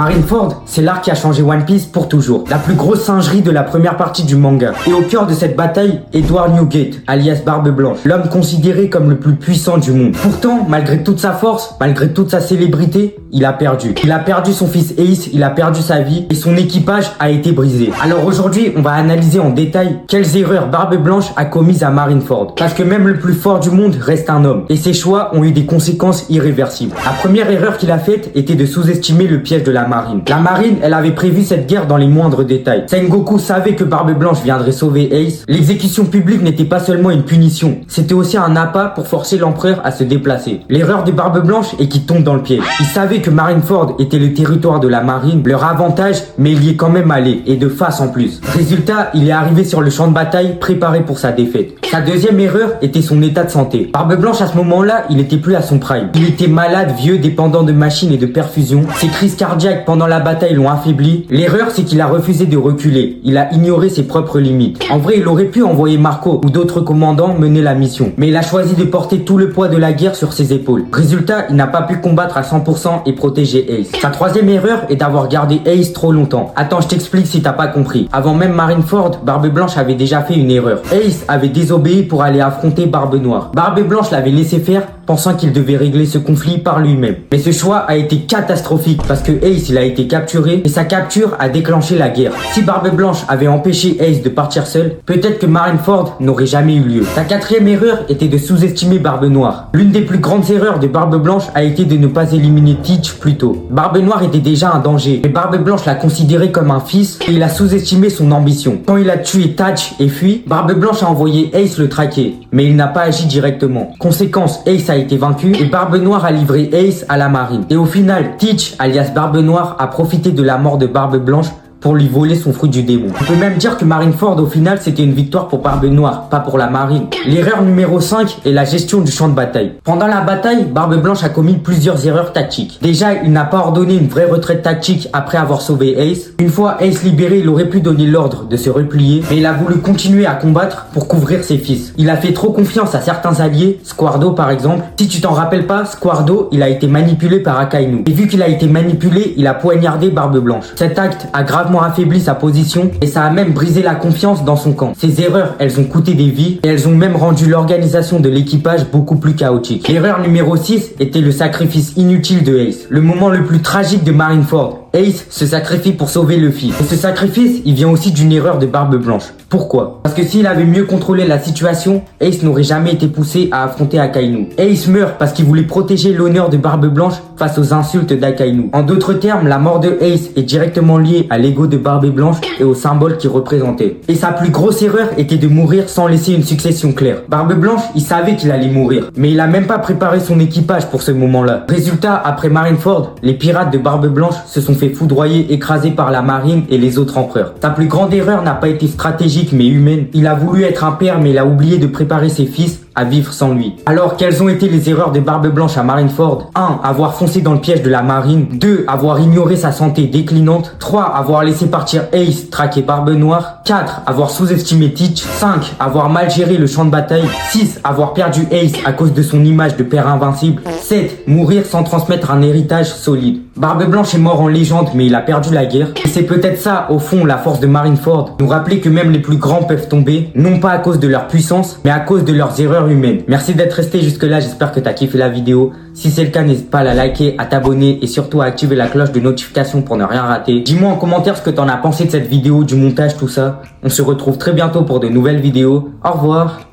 Marineford, c'est l'arc qui a changé One Piece pour toujours. La plus grosse singerie de la première partie du manga. Et au cœur de cette bataille, Edward Newgate, alias Barbe Blanche, l'homme considéré comme le plus puissant du monde. Pourtant, malgré toute sa force, malgré toute sa célébrité, il a perdu. Il a perdu son fils Ace, il a perdu sa vie et son équipage a été brisé. Alors aujourd'hui, on va analyser en détail quelles erreurs Barbe Blanche a commises à Marineford. Parce que même le plus fort du monde reste un homme. Et ses choix ont eu des conséquences irréversibles. La première erreur qu'il a faite était de sous-estimer le piège de la marine. La marine, elle avait prévu cette guerre dans les moindres détails. Sengoku savait que Barbe Blanche viendrait sauver Ace. L'exécution publique n'était pas seulement une punition, c'était aussi un appât pour forcer l'empereur à se déplacer. L'erreur de Barbe Blanche est qu'il tombe dans le piège. Il savait que Marineford était le territoire de la marine, leur avantage, mais il y est quand même allé, et de face en plus. Résultat, il est arrivé sur le champ de bataille préparé pour sa défaite. Sa deuxième erreur était son état de santé. Barbe Blanche à ce moment-là, il était plus à son prime. Il était malade, vieux, dépendant de machines et de perfusions. Ses crises cardiaques pendant la bataille l'ont affaibli. L'erreur, c'est qu'il a refusé de reculer. Il a ignoré ses propres limites. En vrai, il aurait pu envoyer Marco ou d'autres commandants mener la mission. Mais il a choisi de porter tout le poids de la guerre sur ses épaules. Résultat, il n'a pas pu combattre à 100% et protéger Ace. Sa troisième erreur est d'avoir gardé Ace trop longtemps. Attends, je t'explique si t'as pas compris. Avant même Marineford, Barbe Blanche avait déjà fait une erreur. Ace avait désobéi pour aller affronter Barbe Noire. Barbe Blanche l'avait laissé faire, pensant qu'il devait régler ce conflit par lui-même. Mais ce choix a été catastrophique parce que Ace il a été capturé et sa capture a déclenché la guerre. Si Barbe Blanche avait empêché Ace de partir seul, peut-être que Marineford n'aurait jamais eu lieu. Sa quatrième erreur était de sous-estimer Barbe Noire. L'une des plus grandes erreurs de Barbe Blanche a été de ne pas éliminer Teach plus tôt. Barbe Noire était déjà un danger, mais Barbe Blanche l'a considéré comme un fils et il a sous-estimé son ambition. Quand il a tué Teach et fui, Barbe Blanche a envoyé Ace le traquer, mais il n'a pas agi directement. Conséquence, Ace a été vaincu et Barbe Noire a livré Ace à la marine. Et au final, Teach, alias Barbe Noire, a profité de la mort de Barbe Blanche pour lui voler son fruit du démon. On peut même dire que Marineford au final c'était une victoire pour Barbe Noire, pas pour la marine. L'erreur numéro 5 est la gestion du champ de bataille. Pendant la bataille, Barbe Blanche a commis plusieurs erreurs tactiques. Déjà, il n'a pas ordonné une vraie retraite tactique après avoir sauvé Ace. Une fois Ace libéré, il aurait pu donner l'ordre de se replier, mais il a voulu continuer à combattre pour couvrir ses fils. Il a fait trop confiance à certains alliés, Squardo par exemple. Si tu t'en rappelles pas, Squardo, il a été manipulé par Akainu. Et vu qu'il a été manipulé, il a poignardé Barbe Blanche. Cet acte a gravement affaibli sa position et ça a même brisé la confiance dans son camp. Ces erreurs, elles ont coûté des vies et elles ont même rendu l'organisation de l'équipage beaucoup plus chaotique. L'erreur numéro 6 était le sacrifice inutile de Ace. Le moment le plus tragique de Marineford. Ace se sacrifie pour sauver le fils. Et ce sacrifice, il vient aussi d'une erreur de Barbe Blanche. Pourquoi? Parce que s'il avait mieux contrôlé la situation, Ace n'aurait jamais été poussé à affronter Akainu. Ace meurt parce qu'il voulait protéger l'honneur de Barbe Blanche face aux insultes d'Akainu. En d'autres termes, la mort de Ace est directement liée à l'ego de Barbe Blanche et au symbole qu'il représentait. Et sa plus grosse erreur était de mourir sans laisser une succession claire. Barbe Blanche, il savait qu'il allait mourir, mais il a même pas préparé son équipage pour ce moment-là. Résultat, après Marineford, les pirates de Barbe Blanche se sont fait foudroyer, écrasés par la marine et les autres empereurs. Sa plus grande erreur n'a pas été stratégique mais humaine. Il a voulu être un père mais il a oublié de préparer ses fils à vivre sans lui. Alors, quelles ont été les erreurs de Barbe Blanche à Marineford? 1. Avoir foncé dans le piège de la marine. 2. Avoir ignoré sa santé déclinante. 3. Avoir laissé partir Ace traquer Barbe Noire. 4. Avoir sous-estimé Teach. 5. Avoir mal géré le champ de bataille. 6. Avoir perdu Ace à cause de son image de père invincible. 7. Mourir sans transmettre un héritage solide. Barbe Blanche est mort en légende mais il a perdu la guerre. Et c'est peut-être ça, au fond, la force de Marineford. Nous rappeler que même les plus grands peuvent tomber, non pas à cause de leur puissance, mais à cause de leurs erreurs humaines. Merci d'être resté jusque là, j'espère que t'as kiffé la vidéo. Si c'est le cas, n'hésite pas à la liker, à t'abonner et surtout à activer la cloche de notification pour ne rien rater. Dis-moi en commentaire ce que t'en as pensé de cette vidéo, du montage, tout ça. On se retrouve très bientôt pour de nouvelles vidéos. Au revoir.